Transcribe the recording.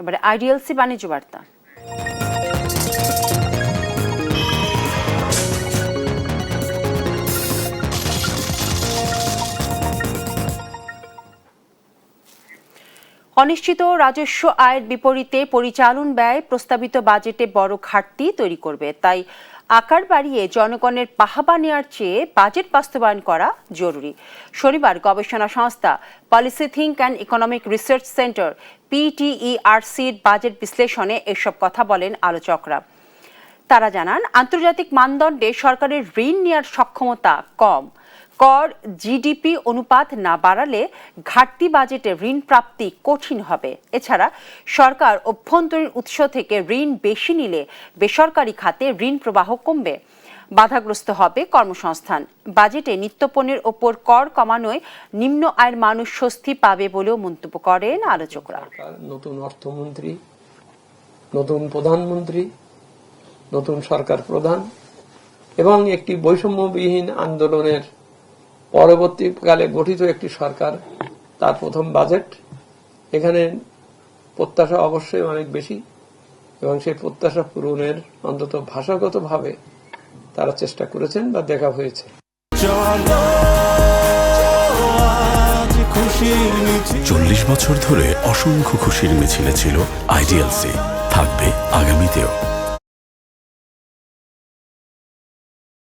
এবারে আইডিএলসি বাণিজ্য বার্তা। অনিশ্চিত রাজস্ব আয়ের বিপরীতে পরিচালন ব্যয় প্রস্তাবিত বাজেটে বড় ঘাটতি তৈরি করবে, তাই আকার বাড়িয়ে জনগণের পাহাবা নেওয়ার চেয়ে বাজেট বাস্তবায়ন করা জরুরি। শনিবার গবেষণা সংস্থা policy think and economic research centre PTERCর বাজেট বিশ্লেষণে এসব কথা বলেন আলোচকরা। তারা জানান, আন্তর্জাতিক মানদণ্ডে সরকারের ঋণ নেওয়ার সক্ষমতা কম। কর জিডিপি অনুপাত না বাড়ালে ঘাটতি বাজেটে ঋণ প্রাপ্তি কঠিন হবে। এছাড়া সরকার অভ্যন্তরীণ উৎস থেকে ঋণ বেশি নিলে বেসরকারি খাতে ঋণ প্রবাহ কমবে, বাধাগ্রস্ত হবে কর্মসংস্থান। বাজেটে নিত্যপণ্যের ওপর কর কমানোয় নিম্ন আয়ের মানুষ স্বস্তি পাবে বলেও মন্তব্য করেন আলোচকরা। নতুন অর্থমন্ত্রী, নতুন প্রধানমন্ত্রী, নতুন সরকার প্রধান এবং একটি বৈষম্যবিহীন আন্দোলনের পরবর্তীকালে গঠিত একটি সরকার, তার প্রথম বাজেট। এখানে প্রত্যাশা অবশ্যই অনেক বেশি এবং সেই প্রত্যাশা পূরণের অন্তত ভাষাগতভাবে তারা চেষ্টা করেছেন বা দেখা হয়েছে। 40 বছর ধরে অসংখ্য খুশির মিছিলে ছিল আইডিএলসি, থাকবে আগামীতেও।